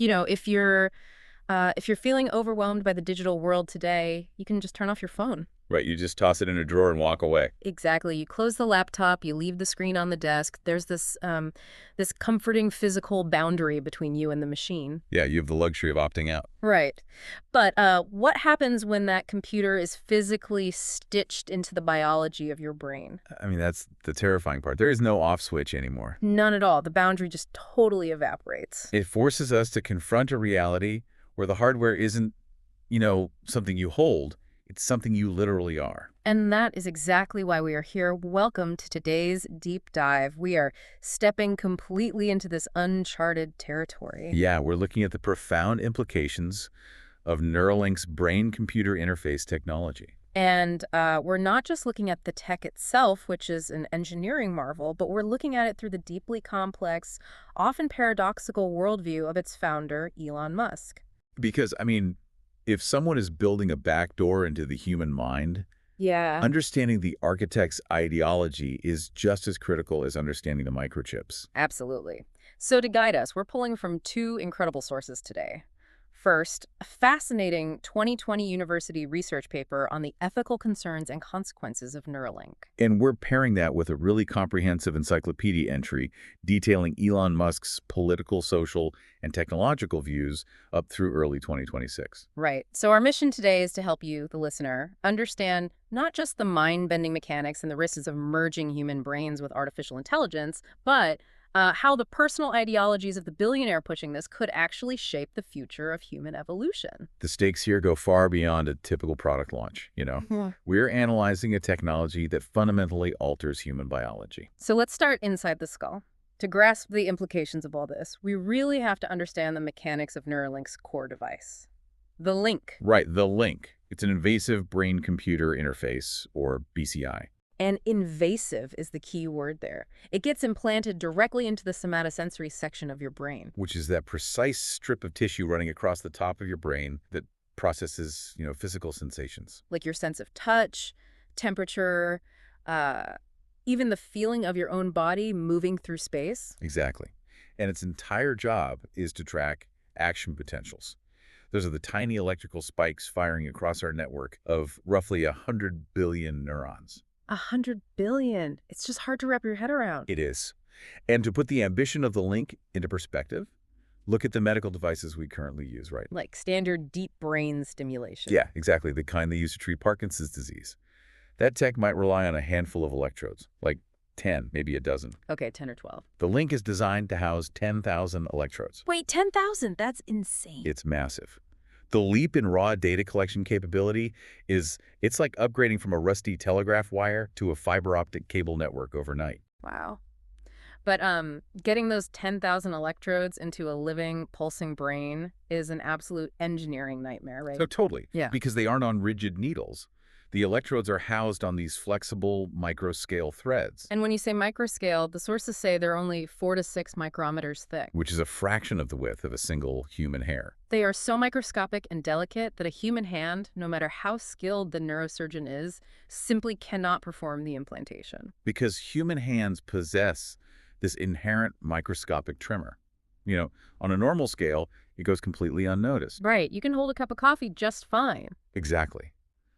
If you're feeling overwhelmed by the digital world today, you can just turn off your phone. Right, you just toss it in a drawer and walk away. Exactly. You close the laptop, you leave the screen on the desk. There's this comforting physical boundary between you and the machine. Yeah, you have the luxury of opting out. Right. But what happens when that computer is physically stitched into the biology of your brain? I mean, that's the terrifying part. There is no off switch anymore. None at all. The boundary just totally evaporates. It forces us to confront a reality where the hardware isn't, something you hold. It's something you literally are. And that is exactly why we are here. Welcome to today's deep dive. We are stepping completely into this uncharted territory. Yeah, we're looking at the profound implications of Neuralink's brain-computer interface technology. And we're not just looking at the tech itself, which is an engineering marvel, but we're looking at it through the deeply complex, often paradoxical worldview of its founder, Elon Musk. Because, if someone is building a backdoor into the human mind, Yeah. understanding the architect's ideology is just as critical as understanding the microchips. Absolutely. So to guide us, we're pulling from two incredible sources today. First, a fascinating 2020 university research paper on the ethical concerns and consequences of Neuralink. And we're pairing that with a really comprehensive encyclopedia entry detailing Elon Musk's political, social, and technological views up through early 2026. Right. So our mission today is to help you, the listener, understand not just the mind-bending mechanics and the risks of merging human brains with artificial intelligence, but how the personal ideologies of the billionaire pushing this could actually shape the future of human evolution. The stakes here go far beyond a typical product launch, Yeah. We're analyzing a technology that fundamentally alters human biology. So let's start inside the skull. To grasp the implications of all this, we really have to understand the mechanics of Neuralink's core device. The link. Right, the link. It's an invasive brain-computer interface, or BCI. And invasive is the key word there. It gets implanted directly into the somatosensory section of your brain. Which is that precise strip of tissue running across the top of your brain that processes, physical sensations. Like your sense of touch, temperature, even the feeling of your own body moving through space. Exactly. And its entire job is to track action potentials. Those are the tiny electrical spikes firing across our network of roughly 100 billion neurons. 100 billion. It's just hard to wrap your head around. It is. And to put the ambition of the link into perspective, look at the medical devices we currently use, right? Like standard deep brain stimulation. Yeah, exactly. The kind they use to treat Parkinson's disease. That tech might rely on a handful of electrodes, like 10, maybe a dozen. Okay, 10 or 12. The link is designed to house 10,000 electrodes. Wait, 10,000? That's insane. It's massive. The leap in raw data collection capability it's like upgrading from a rusty telegraph wire to a fiber optic cable network overnight. Wow. But getting those 10,000 electrodes into a living, pulsing brain is an absolute engineering nightmare, right? So totally. Yeah. Because they aren't on rigid needles. The electrodes are housed on these flexible microscale threads. And when you say microscale, the sources say they're only 4 to 6 micrometers thick. Which is a fraction of the width of a single human hair. They are so microscopic and delicate that a human hand, no matter how skilled the neurosurgeon is, simply cannot perform the implantation. Because human hands possess this inherent microscopic tremor. On a normal scale, it goes completely unnoticed. Right. You can hold a cup of coffee just fine. Exactly.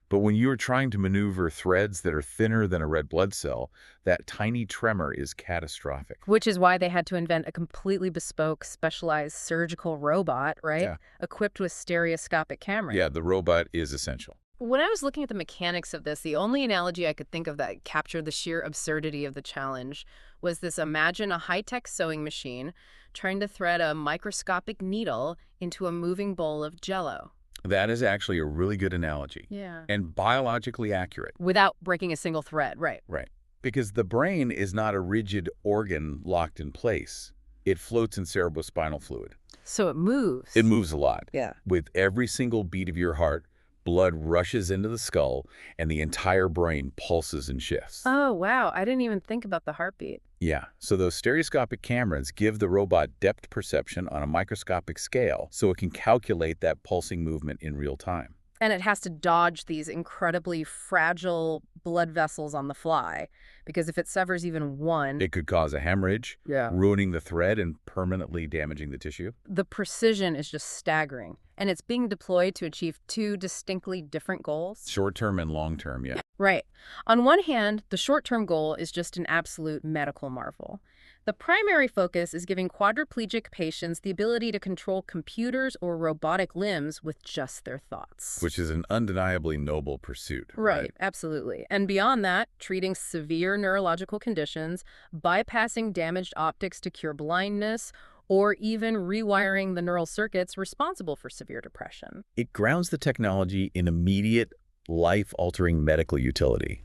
But when you're trying to maneuver threads that are thinner than a red blood cell, that tiny tremor is catastrophic. Which is why they had to invent a completely bespoke, specialized surgical robot, right? Yeah. Equipped with stereoscopic cameras. Yeah, the robot is essential. When I was looking at the mechanics of this, the only analogy I could think of that captured the sheer absurdity of the challenge was this: imagine a high-tech sewing machine trying to thread a microscopic needle into a moving bowl of Jell-O. That is actually a really good analogy. Yeah. And biologically accurate. Without breaking a single thread, right? Right. Because the brain is not a rigid organ locked in place. It floats in cerebrospinal fluid. So it moves. It moves a lot. Yeah. With every single beat of your heart, blood rushes into the skull, and the entire brain pulses and shifts. Oh, wow. I didn't even think about the heartbeat. Yeah, so those stereoscopic cameras give the robot depth perception on a microscopic scale so it can calculate that pulsing movement in real time. And it has to dodge these incredibly fragile blood vessels on the fly, because if it severs even one, It could cause a hemorrhage, yeah, ruining the thread and permanently damaging the tissue. the precision is just staggering. And it's being deployed to achieve two distinctly different goals. Short-term and long-term, yeah. Right. On one hand, the short-term goal is just an absolute medical marvel. The primary focus is giving quadriplegic patients the ability to control computers or robotic limbs with just their thoughts. Which is an undeniably noble pursuit, Right, absolutely. And beyond that, treating severe neurological conditions, bypassing damaged optics to cure blindness, or even rewiring the neural circuits responsible for severe depression. It grounds the technology in immediate, life-altering medical utility.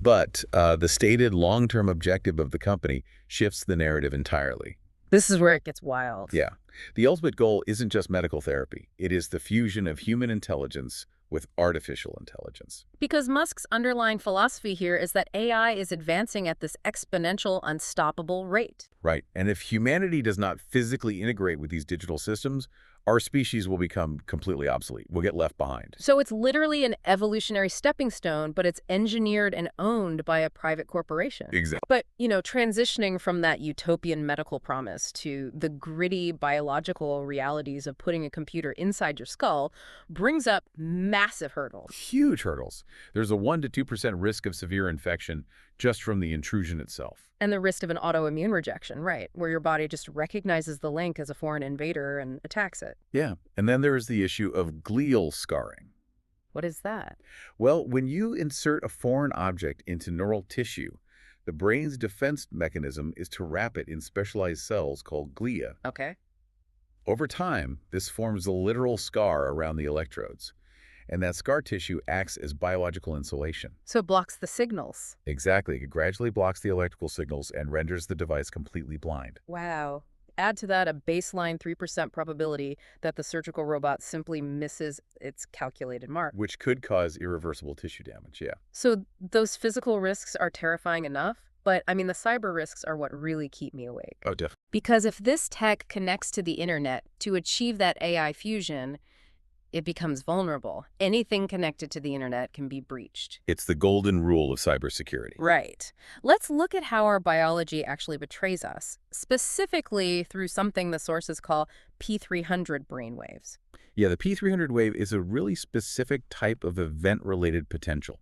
But the stated long-term objective of the company shifts the narrative entirely. This is where it gets wild. Yeah. The ultimate goal isn't just medical therapy. It is the fusion of human intelligence with artificial intelligence. Because Musk's underlying philosophy here is that AI is advancing at this exponential, unstoppable rate. Right. And if humanity does not physically integrate with these digital systems, our species will become completely obsolete. We'll get left behind. So it's literally an evolutionary stepping stone, but it's engineered and owned by a private corporation. Exactly. But, transitioning from that utopian medical promise to the gritty biological realities of putting a computer inside your skull brings up massive hurdles. Huge hurdles. There's a 1 to 2% risk of severe infection just from the intrusion itself. And the risk of an autoimmune rejection, right, where your body just recognizes the link as a foreign invader and attacks it. Yeah. And then there is the issue of glial scarring. What is that? Well, when you insert a foreign object into neural tissue, the brain's defense mechanism is to wrap it in specialized cells called glia. Okay. Over time, this forms a literal scar around the electrodes, and that scar tissue acts as biological insulation. So it blocks the signals. Exactly. It gradually blocks the electrical signals and renders the device completely blind. Wow. Add to that a baseline 3% probability that the surgical robot simply misses its calculated mark. Which could cause irreversible tissue damage, yeah. So those physical risks are terrifying enough, but the cyber risks are what really keep me awake. Oh, definitely. Because if this tech connects to the internet to achieve that AI fusion, it becomes vulnerable. Anything connected to the internet can be breached. It's the golden rule of cybersecurity. Right. Let's look at how our biology actually betrays us, specifically through something the sources call P300 brainwaves. Yeah, the P300 wave is a really specific type of event-related potential.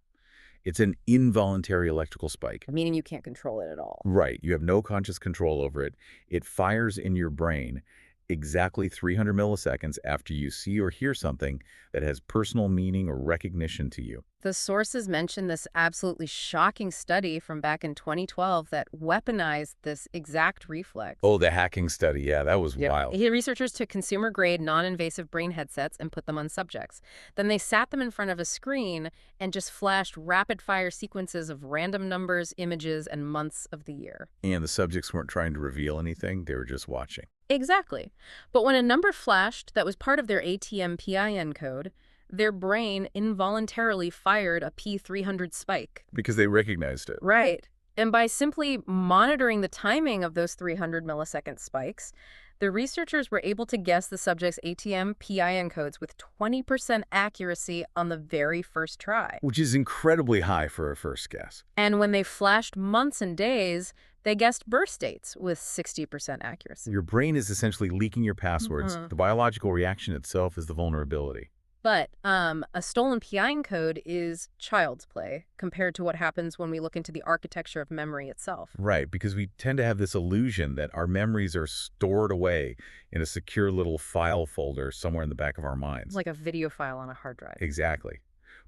It's an involuntary electrical spike. Meaning you can't control it at all. Right. You have no conscious control over it. It fires in your brain exactly 300 milliseconds after you see or hear something that has personal meaning or recognition to you. The sources mention this absolutely shocking study from back in 2012 that weaponized this exact reflex. Oh, the hacking study. Yeah, that was wild. Researchers took consumer-grade, non-invasive brain headsets and put them on subjects. Then they sat them in front of a screen and just flashed rapid-fire sequences of random numbers, images, and months of the year. And the subjects weren't trying to reveal anything. They were just watching. Exactly. But when a number flashed that was part of their ATM-PIN code, their brain involuntarily fired a P300 spike. Because they recognized it. Right. And by simply monitoring the timing of those 300 millisecond spikes, the researchers were able to guess the subject's ATM-PIN codes with 20% accuracy on the very first try. Which is incredibly high for a first guess. And when they flashed months and days, they guessed birth dates with 60% accuracy. Your brain is essentially leaking your passwords. The biological reaction itself is the vulnerability. But a stolen PIN code is child's play compared to what happens when we look into the architecture of memory itself. Right, because we tend to have this illusion that our memories are stored away in a secure little file folder somewhere in the back of our minds. Like a video file on a hard drive. Exactly.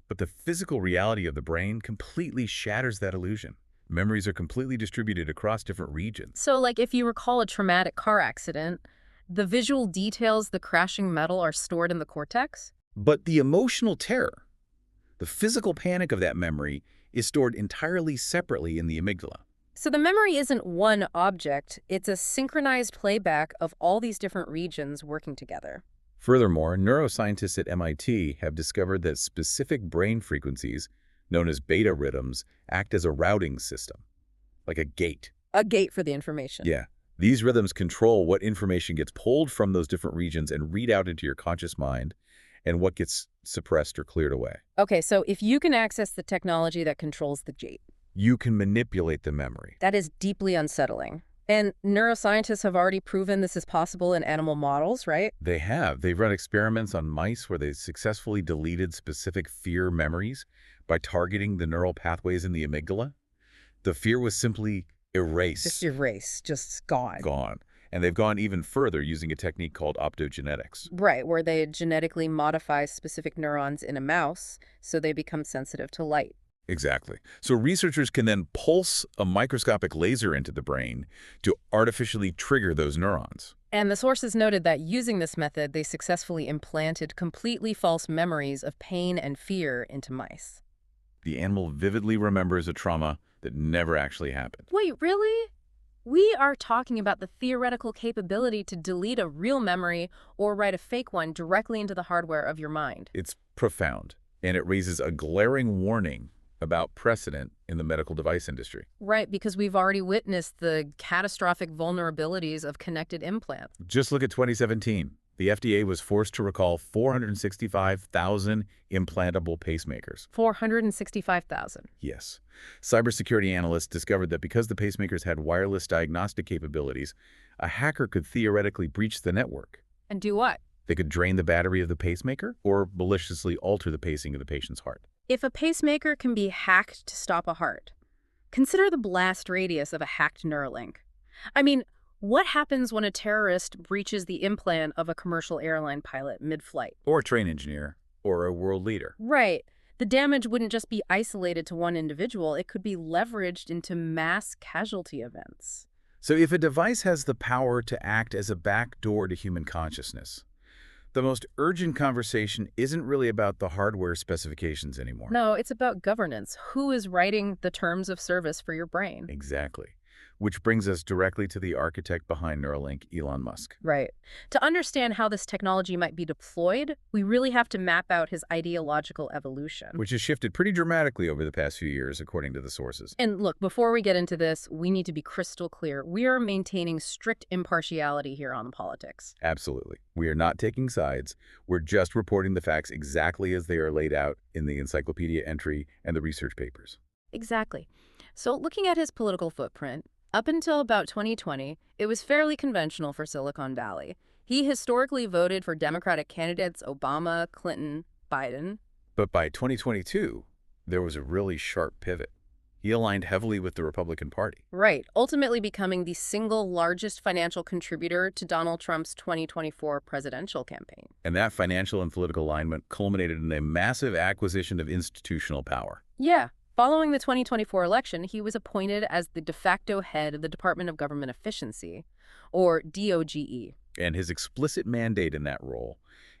But the physical reality of the brain completely shatters that illusion. Memories are completely distributed across different regions. So, like if you recall a traumatic car accident, the visual details, the crashing metal are stored in the cortex? But the emotional terror, the physical panic of that memory, is stored entirely separately in the amygdala. So the memory isn't one object, it's a synchronized playback of all these different regions working together. Furthermore, neuroscientists at MIT have discovered that specific brain frequencies, known as beta rhythms, act as a routing system, like a gate. A gate for the information. Yeah. These rhythms control what information gets pulled from those different regions and read out into your conscious mind, and what gets suppressed or cleared away. Okay, so if you can access the technology that controls the gate, You can manipulate the memory. that is deeply unsettling. And neuroscientists have already proven this is possible in animal models, right? They have. They've run experiments on mice where they successfully deleted specific fear memories by targeting the neural pathways in the amygdala. The fear was simply Just erased, erase, just gone. gone. And they've gone even further using a technique called optogenetics. Right, where they genetically modify specific neurons in a mouse so they become sensitive to light. Exactly. So researchers can then pulse a microscopic laser into the brain to artificially trigger those neurons. And the sources noted that using this method, they successfully implanted completely false memories of pain and fear into mice. The animal vividly remembers a trauma that never actually happened. Wait, really? We are talking about the theoretical capability to delete a real memory or write a fake one directly into the hardware of your mind. It's profound, and it raises a glaring warning about precedent in the medical device industry. Right, because we've already witnessed the catastrophic vulnerabilities of connected implants. Just look at 2017. The FDA was forced to recall 465,000 implantable pacemakers. 465,000. Yes. Cybersecurity analysts discovered that because the pacemakers had wireless diagnostic capabilities, a hacker could theoretically breach the network. And do what? They could drain the battery of the pacemaker or maliciously alter the pacing of the patient's heart. If a pacemaker can be hacked to stop a heart, consider the blast radius of a hacked Neuralink. I mean, what happens when a terrorist breaches the implant of a commercial airline pilot mid-flight? Or a train engineer, or a world leader. Right. The damage wouldn't just be isolated to one individual. It could be leveraged into mass casualty events. So if a device has the power to act as a backdoor to human consciousness, the most urgent conversation isn't really about the hardware specifications anymore. No, it's about governance. Who is writing the terms of service for your brain? Exactly. Which brings us directly to the architect behind Neuralink, Elon Musk. Right. To understand how this technology might be deployed, we really have to map out his ideological evolution. Which has shifted pretty dramatically over the past few years, according to the sources. And look, before we get into this, we need to be crystal clear. We are maintaining strict impartiality here on politics. Absolutely. We are not taking sides. We're just reporting the facts exactly as they are laid out in the encyclopedia entry and the research papers. Exactly. So looking at his political footprint, up until about 2020, it was fairly conventional for Silicon Valley. He historically voted for Democratic candidates Obama, Clinton, Biden. But by 2022, there was a really sharp pivot. He aligned heavily with the Republican Party. Right, ultimately becoming the single largest financial contributor to Donald Trump's 2024 presidential campaign. And that financial and political alignment culminated in a massive acquisition of institutional power. Yeah. Following the 2024 election, he was appointed as the de facto head of the Department of Government Efficiency, or DOGE. And his explicit mandate in that role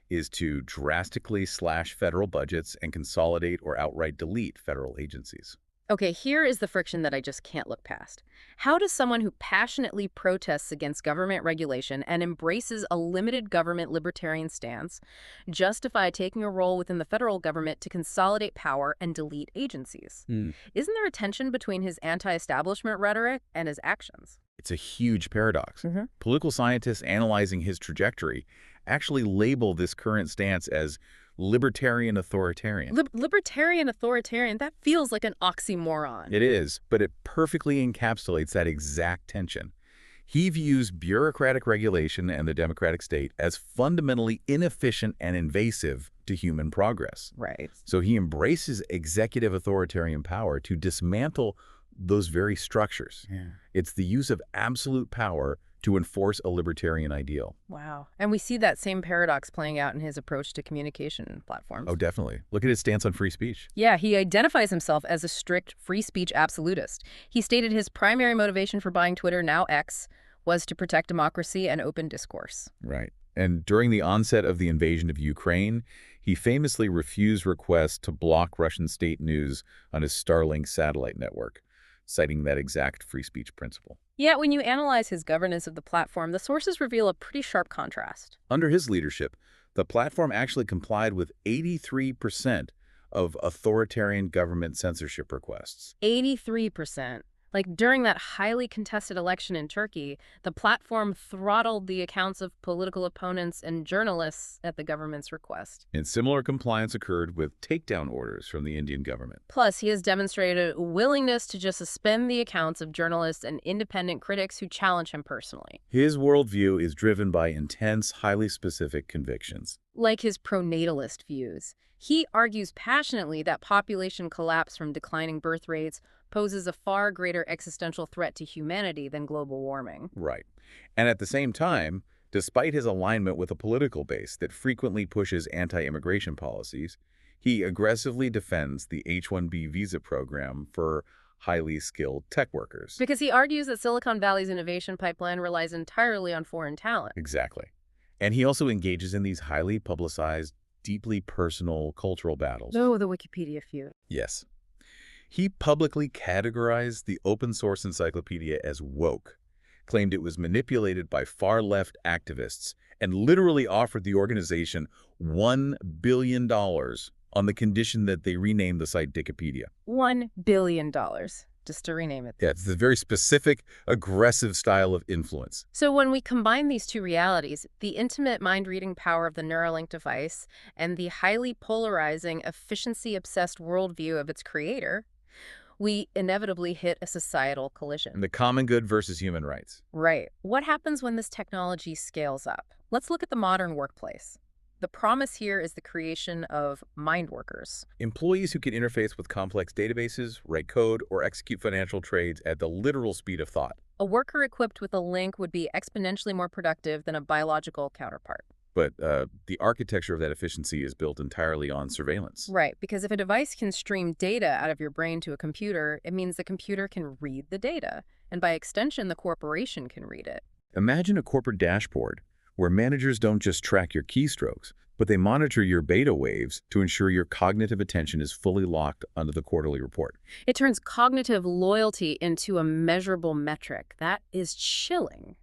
is to drastically slash federal budgets and consolidate or outright delete federal agencies. Okay, here is the friction that I just can't look past. How does someone who passionately protests against government regulation and embraces a limited government libertarian stance justify taking a role within the federal government to consolidate power and delete agencies? Isn't there a tension between his anti-establishment rhetoric and his actions? It's a huge paradox. Mm-hmm. Political scientists analyzing his trajectory actually label this current stance as libertarian authoritarian. Libertarian authoritarian, that feels like an oxymoron. It is, but it perfectly encapsulates that exact tension. He views bureaucratic regulation and the democratic state as fundamentally inefficient and invasive to human progress. Right. So he embraces executive authoritarian power to dismantle those very structures. Yeah. It's the use of absolute power to enforce a libertarian ideal. Wow. And we see that same paradox playing out in his approach to communication platforms. Oh, definitely. Look at his stance on free speech. Yeah, he identifies himself as a strict free speech absolutist. He stated his primary motivation for buying Twitter, now X, was to protect democracy and open discourse. Right. And during the onset of the invasion of Ukraine, he famously refused requests to block Russian state news on his Starlink satellite network, citing that exact free speech principle. Yet when you analyze his governance of the platform, the sources reveal a pretty sharp contrast. Under his leadership, the platform actually complied with 83% of authoritarian government censorship requests. 83%. Like during that highly contested election in Turkey, the platform throttled the accounts of political opponents and journalists at the government's request. And similar compliance occurred with takedown orders from the Indian government. Plus, he has demonstrated a willingness to just suspend the accounts of journalists and independent critics who challenge him personally. His worldview is driven by intense, highly specific convictions. Like his pronatalist views, he argues passionately that population collapse from declining birth rates poses a far greater existential threat to humanity than global warming. Right. And at the same time, despite his alignment with a political base that frequently pushes anti-immigration policies, he aggressively defends the H-1B visa program for highly skilled tech workers. Because he argues that Silicon Valley's innovation pipeline relies entirely on foreign talent. Exactly. And he also engages in these highly publicized, deeply personal cultural battles. Oh, the Wikipedia feud. Yes. He publicly categorized the open-source encyclopedia as woke, claimed it was manipulated by far-left activists, and literally offered the organization $1 billion on the condition that they rename the site Wikipedia. $1 billion, just to rename it. Yeah, it's a very specific, aggressive style of influence. So when we combine these two realities, the intimate mind-reading power of the Neuralink device and the highly polarizing, efficiency-obsessed worldview of its creator, we inevitably hit a societal collision. The common good versus human rights. Right. What happens when this technology scales up? Let's look at the modern workplace. The promise here is the creation of mind workers. Employees who can interface with complex databases, write code, or execute financial trades at the literal speed of thought. A worker equipped with a link would be exponentially more productive than a biological counterpart. But the architecture of that efficiency is built entirely on surveillance. Right, because if a device can stream data out of your brain to a computer, it means the computer can read the data, and by extension, the corporation can read it. Imagine a corporate dashboard where managers don't just track your keystrokes, but they monitor your beta waves to ensure your cognitive attention is fully locked onto the quarterly report. It turns cognitive loyalty into a measurable metric. That is chilling.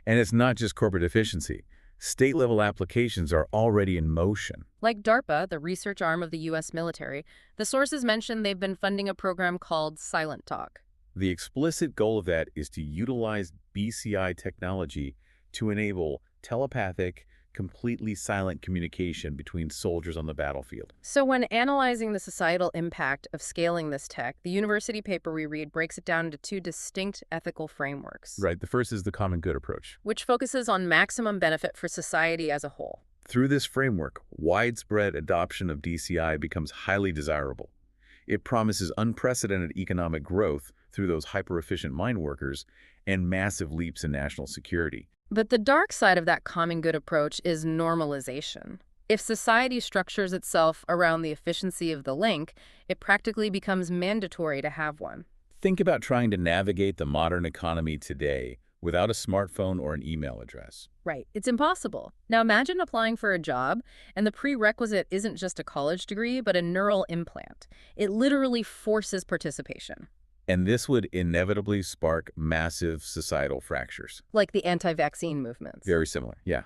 And it's not just corporate efficiency. State-level applications are already in motion. Like DARPA, the research arm of the U.S. military, the sources mentioned they've been funding a program called Silent Talk. The explicit goal of that is to utilize BCI technology to enable telepathic, completely silent communication between soldiers on the battlefield. So when analyzing the societal impact of scaling this tech, the university paper we read breaks it down into two distinct ethical frameworks. Right. The first is the common good approach, which focuses on maximum benefit for society as a whole. Through this framework, widespread adoption of DCI becomes highly desirable. It promises unprecedented economic growth through those hyper-efficient mind workers and massive leaps in national security. But the dark side of that common good approach is normalization. If society structures itself around the efficiency of the link, it practically becomes mandatory to have one. Think about trying to navigate the modern economy today without a smartphone or an email address. Right. It's impossible. Now imagine applying for a job, and the prerequisite isn't just a college degree, but a neural implant. It literally forces participation. And this would inevitably spark massive societal fractures. Like the anti-vaccine movements. Very similar, yeah.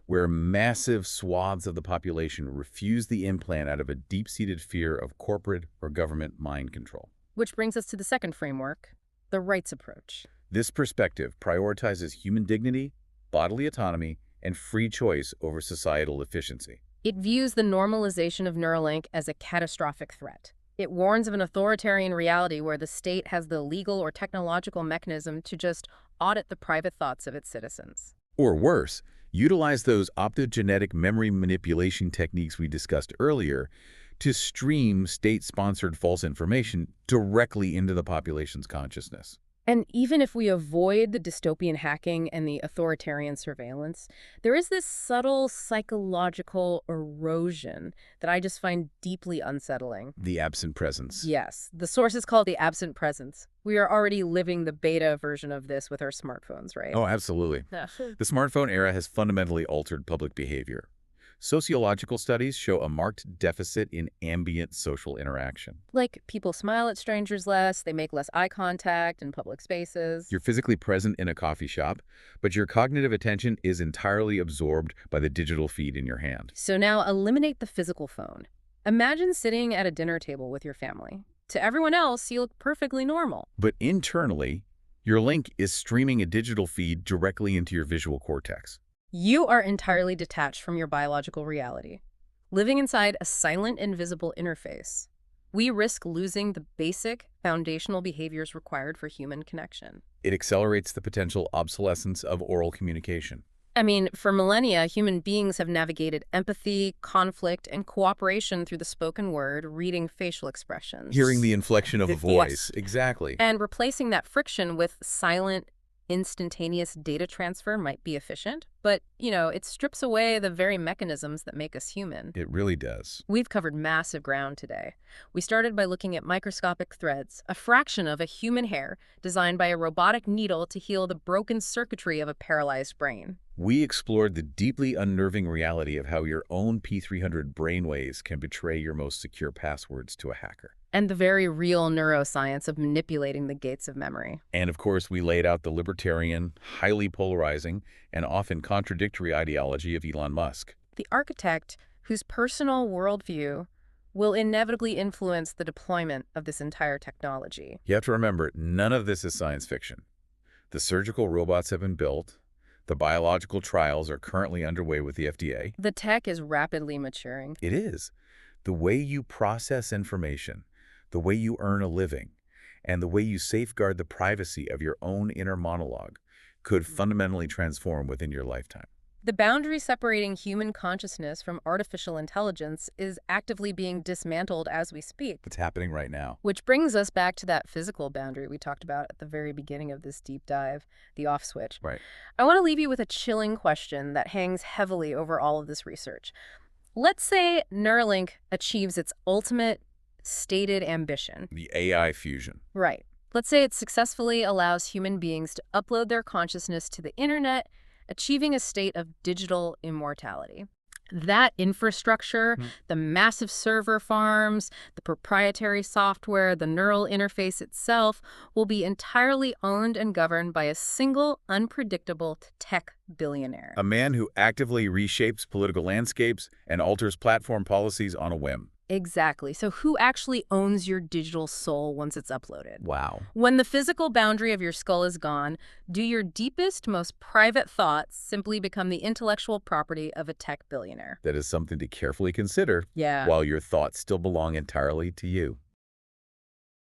Where massive swaths of the population refuse the implant out of a deep-seated fear of corporate or government mind control. Which brings us to the second framework, the rights approach. This perspective prioritizes human dignity, bodily autonomy, and free choice over societal efficiency. It views the normalization of Neuralink as a catastrophic threat. It warns of an authoritarian reality where the state has the legal or technological mechanism to just audit the private thoughts of its citizens. Or worse, utilize those optogenetic memory manipulation techniques we discussed earlier to stream state-sponsored false information directly into the population's consciousness. And even if we avoid the dystopian hacking and the authoritarian surveillance, there is this subtle psychological erosion that I just find deeply unsettling. The absent presence. Yes, the source is called the absent presence. We are already living the beta version of this with our smartphones, right? Oh, absolutely. The smartphone era has fundamentally altered public behavior. Sociological studies show a marked deficit in ambient social interaction. Like people smile at strangers less, they make less eye contact in public spaces. You're physically present in a coffee shop, but your cognitive attention is entirely absorbed by the digital feed in your hand. So now eliminate the physical phone. Imagine sitting at a dinner table with your family. To everyone else, you look perfectly normal. But internally, your link is streaming a digital feed directly into your visual cortex. You are entirely detached from your biological reality, living inside a silent, invisible interface. We risk losing the basic, foundational behaviors required for human connection. It accelerates the potential obsolescence of oral communication. I mean, for millennia, human beings have navigated empathy, conflict, and cooperation through the spoken word, reading facial Hearing expressions. the inflection of a Yes. voice, exactly. And replacing that friction with silent, instantaneous data transfer might be efficient, but, it strips away the very mechanisms that make us human. It really does. We've covered massive ground today. We started by looking at microscopic threads, a fraction of a human hair designed by a robotic needle to heal the broken circuitry of a paralyzed brain. We explored the deeply unnerving reality of how your own P300 brainwaves can betray your most secure passwords to a hacker. And the very real neuroscience of manipulating the gates of memory. And of course, we laid out the libertarian, highly polarizing, and often contradictory ideology of Elon Musk. The architect whose personal worldview will inevitably influence the deployment of this entire technology. You have to remember, none of this is science fiction. The surgical robots have been built. The biological trials are currently underway with the FDA. The tech is rapidly maturing. It is. The way you process information, the way you earn a living, and the way you safeguard the privacy of your own inner monologue could fundamentally transform within your lifetime. The boundary separating human consciousness from artificial intelligence is actively being dismantled as we speak. It's happening right now. Which brings us back to that physical boundary we talked about at the very beginning of this deep dive, the off switch. Right. I want to leave you with a chilling question that hangs heavily over all of this research. Let's say Neuralink achieves its ultimate stated ambition. The AI fusion. Right. Let's say it successfully allows human beings to upload their consciousness to the internet, achieving a state of digital immortality. That infrastructure, the massive server farms, the proprietary software, the neural interface itself, will be entirely owned and governed by a single, unpredictable tech billionaire. A man who actively reshapes political landscapes and alters platform policies on a whim. Exactly. So who actually owns your digital soul once it's uploaded? Wow. When the physical boundary of your skull is gone, do your deepest, most private thoughts simply become the intellectual property of a tech billionaire? That is something to carefully consider Yeah. while your thoughts still belong entirely to you.